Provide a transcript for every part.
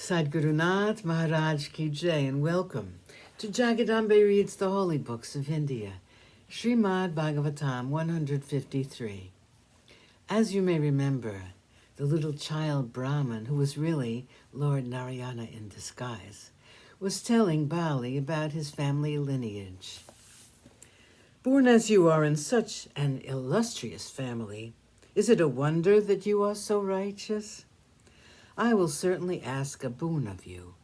Sadgurunath Maharaj Ki Jai, and welcome to Jagadambe Reads the Holy Books of India, ShrimadBhagavatam153. As you may remember, the little child Brahmin, who was really Lord Narayana in disguise, was telling Bali about his family lineage. Born as you are in such an illustrious family, is it a wonder that you are so righteous? I will certainly ask a boon of you.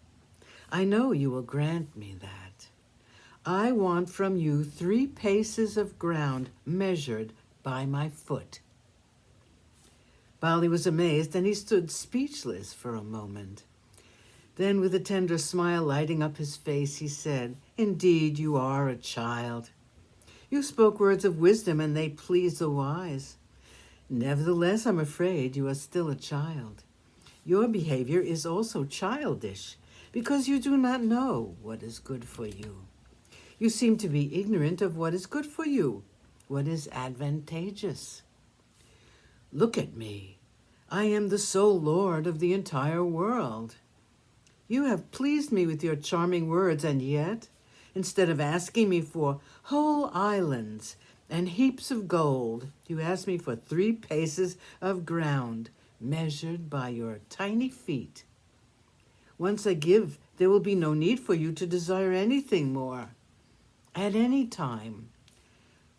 I know you will grant me that. I want from you 3 paces of ground measured by my foot. Bali was amazed, and he stood speechless for a moment. Then, with a tender smile lighting up his face, he said, "Indeed, you are a child. You spoke words of wisdom, and they please the wise. Nevertheless, I'm afraid you are still a child. Your behavior is also childish, because you do not know what is good for you. You seem to be ignorant of what is good for you, what is advantageous. Look at me. I am the sole Lord of the entire world. You have pleased me with your charming words, and yet, instead of asking me for whole islands and heaps of gold, you ask me for 3 paces of ground, measured by your tiny feet. Once I give, there will be no need for you to desire anything more, at any time.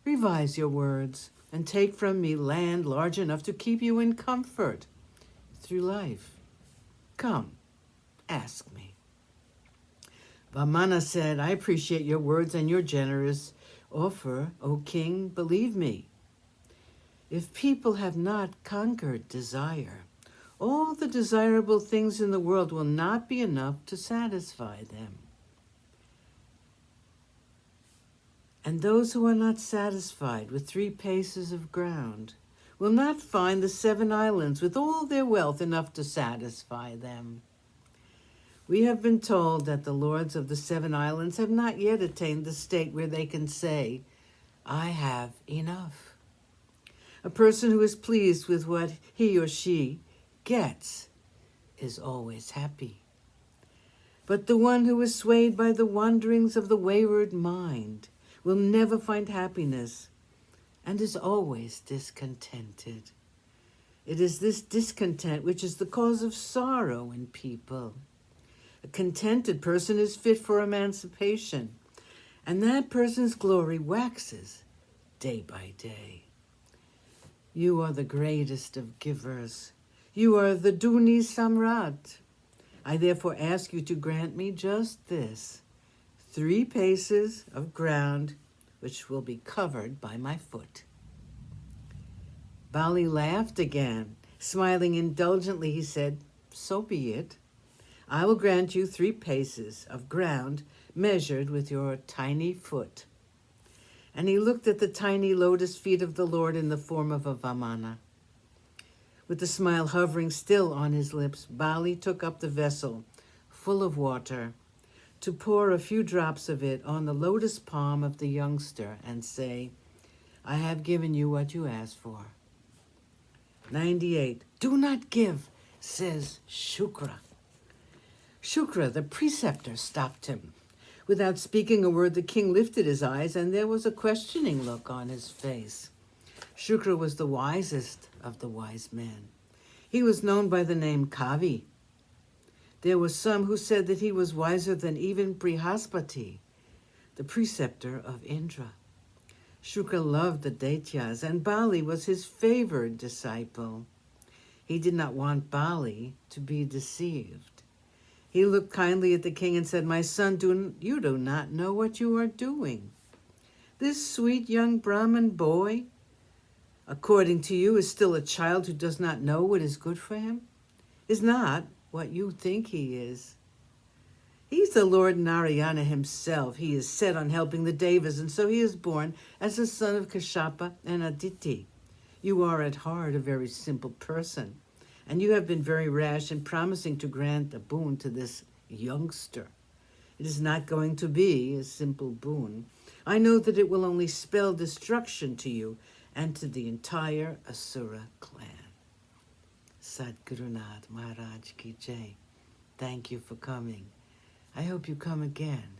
Revise your words and take from me land large enough to keep you in comfort through life. Come, ask me." Vamana said, "I appreciate your words and your generous offer, O king. Believe me, if people have not conquered desire, all the desirable things in the world will not be enough to satisfy them. And those who are not satisfied with 3 paces of ground will not find the 7 islands with all their wealth enough to satisfy them. We have been told that the lords of the 7 islands have not yet attained the state where they can say, 'I have enough.' A person who is pleased with what he or she gets is always happy. But the one who is swayed by the wanderings of the wayward mind will never find happiness and is always discontented. It is this discontent which is the cause of sorrow in people. A contented person is fit for emancipation, and that person's glory waxes day by day. You are the greatest of givers. You are the Duni Samrat. I therefore ask you to grant me just this, 3 paces of ground which will be covered by my foot." Bali laughed again. Smiling indulgently, he said, "So be it. I will grant you 3 paces of ground measured with your tiny foot." And he looked at the tiny lotus feet of the Lord in the form of a Vamana. With the smile hovering still on his lips, Bali took up the vessel full of water to pour a few drops of it on the lotus palm of the youngster and say, "I have given you what you asked for." 98. "Do not give," says Shukra. Shukra, the preceptor, stopped him. Without speaking a word, the king lifted his eyes, and there was a questioning look on his face. Shukra was the wisest of the wise men. He was known by the name Kavi. There were some who said that he was wiser than even Brihaspati, the preceptor of Indra. Shukra loved the Daityas, and Bali was his favored disciple. He did not want Bali to be deceived. He looked kindly at the king and said, "My son, you do not know what you are doing. This sweet young Brahmin boy, according to you, is still a child who does not know what is good for him, is not what you think he is. He's the Lord Narayana himself. He is set on helping the Devas, and so he is born as the son of Kashyapa and Aditi. You are at heart a very simple person, and you have been very rash in promising to grant a boon to this youngster. It is not going to be a simple boon. I know that it will only spell destruction to you and to the entire Asura clan." Sadgurunath Maharaj Ki Jai. thank you for coming. I hope you come again.